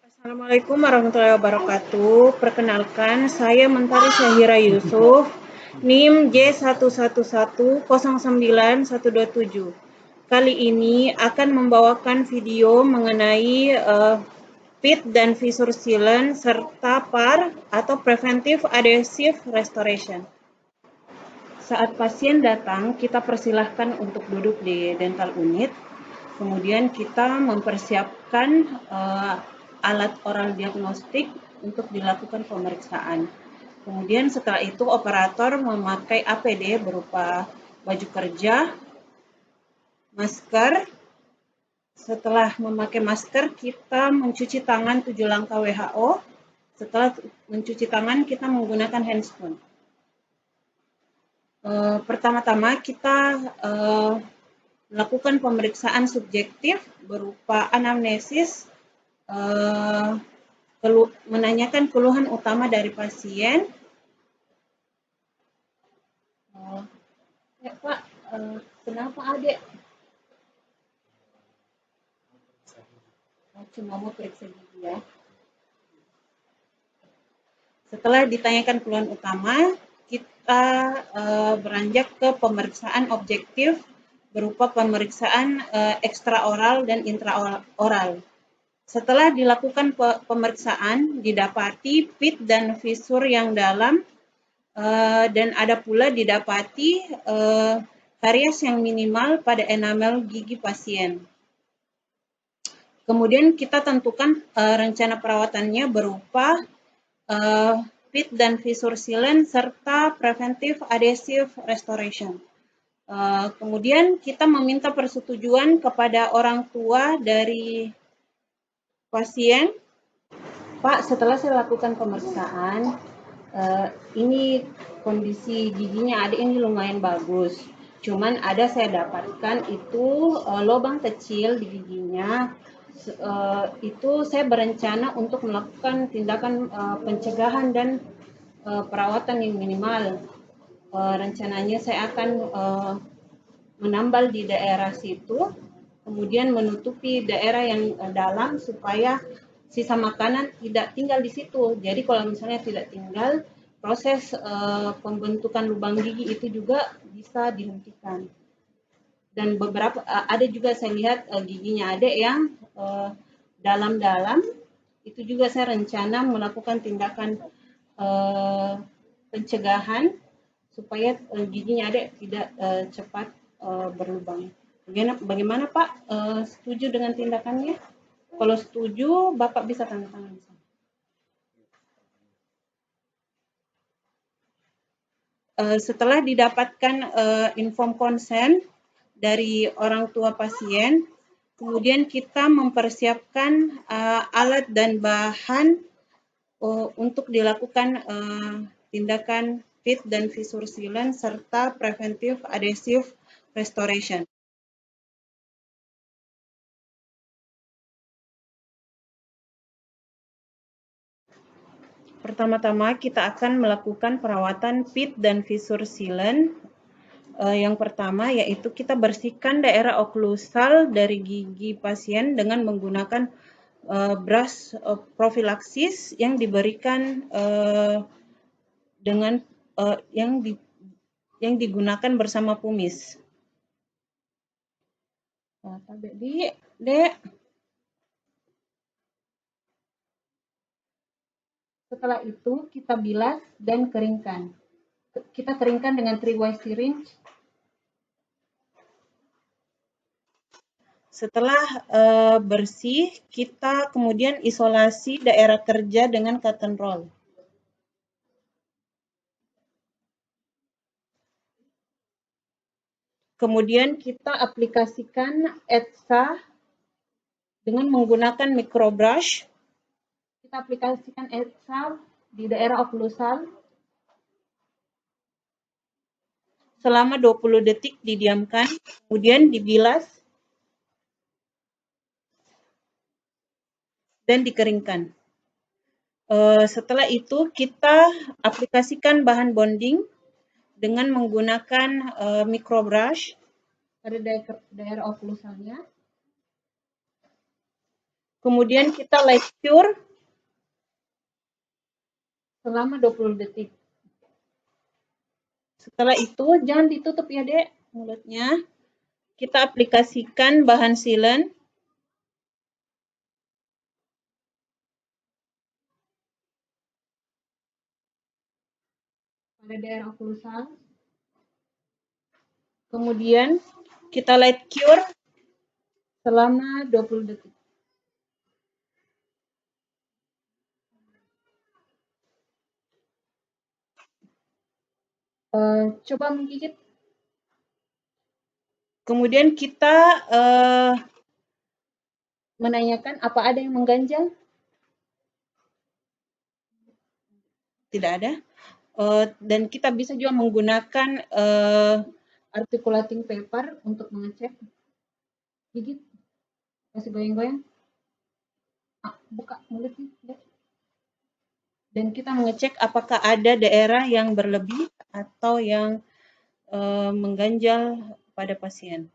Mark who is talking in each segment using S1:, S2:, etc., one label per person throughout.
S1: Assalamualaikum warahmatullahi wabarakatuh. Perkenalkan, saya Mentari Syahira Yusuf, NIM J111091127. Kali ini akan membawakan video mengenai PIT dan fissure sealant serta PAR atau Preventive Adhesive Restoration. Saat pasien datang, kita persilahkan untuk duduk di dental unit. Kemudian kita mempersiapkan alat oral diagnostik untuk dilakukan pemeriksaan. Kemudian setelah itu operator memakai APD berupa baju kerja, masker. Setelah memakai masker, kita mencuci tangan 7 langkah WHO. Setelah mencuci tangan, kita menggunakan handscoon. Pertama-tama kita melakukan pemeriksaan subjektif berupa anamnesis, menanyakan keluhan utama dari pasien. Pak, kenapa adek? Cuma mau periksa gigi ya. Setelah ditanyakan keluhan utama, kita beranjak ke pemeriksaan objektif berupa pemeriksaan ekstraoral dan intraoral. Setelah dilakukan pemeriksaan, didapati pit dan fissure yang dalam dan ada pula didapati karies yang minimal pada enamel gigi pasien. Kemudian kita tentukan rencana perawatannya berupa pit dan fissure sealant serta preventive adhesive restoration. Kemudian kita meminta persetujuan kepada orang tua dari pasien. Pak, setelah saya lakukan pemeriksaan, ini kondisi giginya adik ini lumayan bagus. Cuman ada saya dapatkan itu lubang kecil di giginya. Itu saya berencana untuk melakukan tindakan pencegahan dan perawatan yang minimal. Rencananya saya akan menambal di daerah situ, kemudian menutupi daerah yang dalam supaya sisa makanan tidak tinggal di situ. Jadi kalau misalnya tidak tinggal, proses pembentukan lubang gigi itu juga bisa dihentikan. Dan beberapa ada juga saya lihat giginya ada yang dalam-dalam, itu juga saya rencana melakukan tindakan pencegahan supaya giginya ada tidak cepat berlubang. Bagaimana Pak? Setuju dengan tindakannya? Kalau setuju, Bapak bisa tanda tangan. Setelah didapatkan inform consent dari orang tua pasien, kemudian kita mempersiapkan alat dan bahan untuk dilakukan tindakan pit dan fissure sealant serta preventive adhesive restoration. Pertama-tama kita akan melakukan perawatan pit dan fissure sealant. Yang pertama yaitu kita bersihkan daerah oklusal dari gigi pasien dengan menggunakan brush profilaksis yang diberikan dengan yang digunakan bersama pumis. Dek. Setelah itu kita bilas dan keringkan. Kita keringkan dengan 3-way syringe. Setelah bersih, kita kemudian isolasi daerah kerja dengan cotton roll. Kemudian kita aplikasikan ETSA dengan menggunakan microbrush. Kita aplikasikan ETSA di daerah oklusal. Selama 20 detik didiamkan, kemudian dibilas dan dikeringkan. Setelah itu kita aplikasikan bahan bonding dengan menggunakan microbrush pada daerah oklusalnya. Kemudian kita light cure selama 20 detik. Setelah itu jangan ditutup ya Dek mulutnya. Kita aplikasikan bahan sealant. Pada daerah oklusal. Kemudian kita light cure selama 20 detik. Coba menggigit. Kemudian kita menanyakan apa ada yang mengganjal? Tidak ada. Dan kita bisa juga menggunakan articulating paper untuk mengecek. Gigit. Kasih goyang-goyang. Buka mulutnya. Dan kita mengecek apakah ada daerah yang berlebih atau yang mengganjal pada pasien.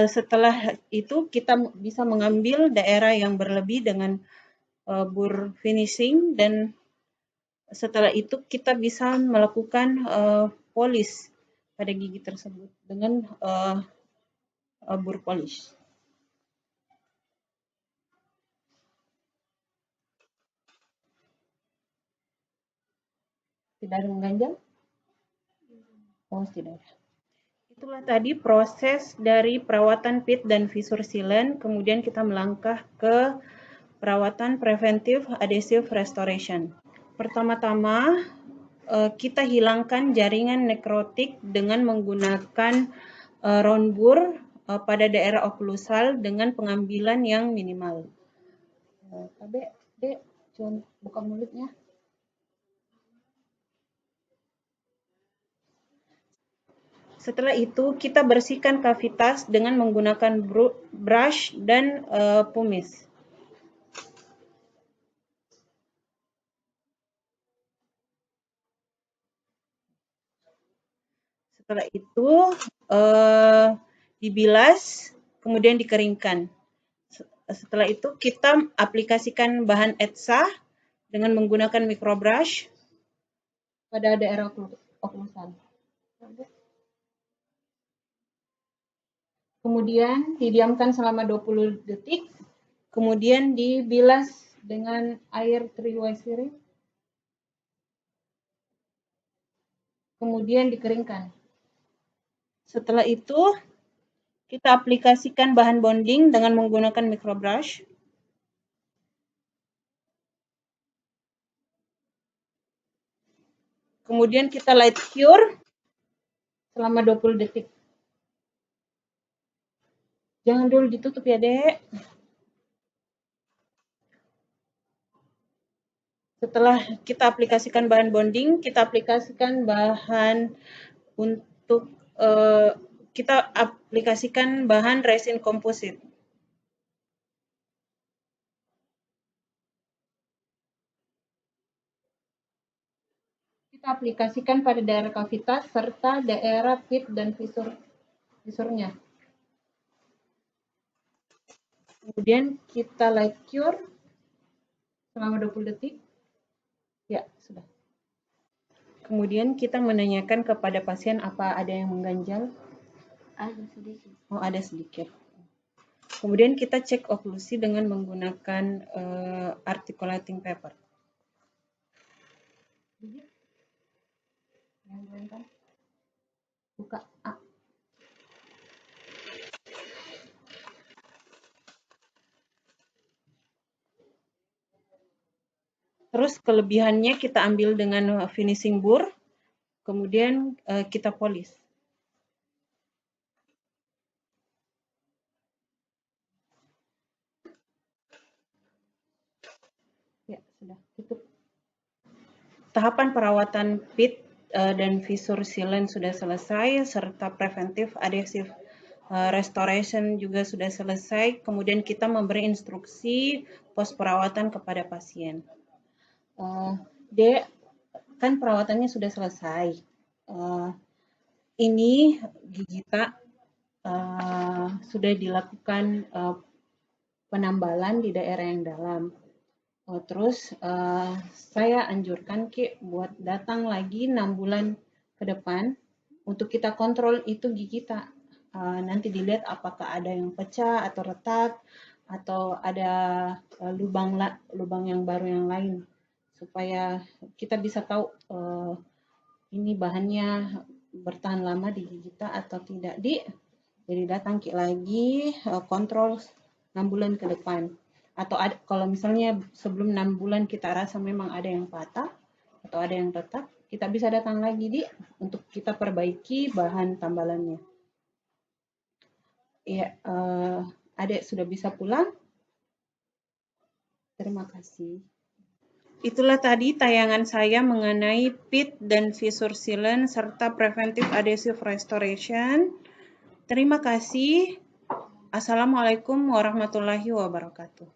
S1: Setelah itu kita bisa mengambil daerah yang berlebih dengan bur finishing, dan setelah itu kita bisa melakukan polish pada gigi tersebut dengan bur polish. Tidak ada mengganjal? Oh, tidak ada. Itulah tadi proses dari perawatan pit dan fissure sealant, kemudian kita melangkah ke perawatan preventive adhesive restoration. Pertama-tama, kita hilangkan jaringan nekrotik dengan menggunakan round bur pada daerah oklusal dengan pengambilan yang minimal. Dek, coba buka mulutnya. Setelah itu, kita bersihkan kavitas dengan menggunakan brush dan pumice. Setelah itu, dibilas, kemudian dikeringkan. Setelah itu, kita aplikasikan bahan ETSA dengan menggunakan microbrush pada daerah oklusan. Kemudian didiamkan selama 20 detik, kemudian dibilas dengan air triwasiri, kemudian dikeringkan. Setelah itu, kita aplikasikan bahan bonding dengan menggunakan microbrush. Kemudian kita light cure selama 20 detik. Jangan dulu ditutup ya, Dek. Setelah kita aplikasikan bahan bonding, kita aplikasikan bahan untuk kita aplikasikan bahan resin komposit. Kita aplikasikan pada daerah kavitas serta daerah pit dan fisurnya. Kemudian kita light cure selama 20 detik. Ya, sudah. Kemudian kita menanyakan kepada pasien apa ada yang mengganjal.
S2: Ada sedikit.
S1: Oh, ada sedikit. Kemudian kita cek oklusi dengan menggunakan articulating paper. Buka. Terus kelebihannya kita ambil dengan finishing bur, kemudian kita polish. Ya, sudah tutup. Tahapan perawatan pit dan fissure sealant sudah selesai, serta preventive adhesive restoration juga sudah selesai. Kemudian kita memberi instruksi pos perawatan kepada pasien. Dek, kan perawatannya sudah selesai. Ini Gigita sudah dilakukan penambalan di daerah yang dalam. Terus saya anjurkan Ki buat datang lagi 6 bulan ke depan untuk kita kontrol itu gigi kita. Nanti dilihat apakah ada yang pecah atau retak atau ada lubang yang baru yang lain, supaya kita bisa tahu ini bahannya bertahan lama di gigi kita atau tidak, Di. Jadi datang Ki lagi kontrol 6 bulan ke depan. Atau kalau misalnya sebelum 6 bulan kita rasa memang ada yang patah atau ada yang retak, kita bisa datang lagi, Di, untuk kita perbaiki bahan tambalannya. Ya, Adik sudah bisa pulang. Terima kasih. Itulah tadi tayangan saya mengenai pit dan fissure sealant serta preventive adhesive restoration. Terima kasih. Assalamualaikum warahmatullahi wabarakatuh.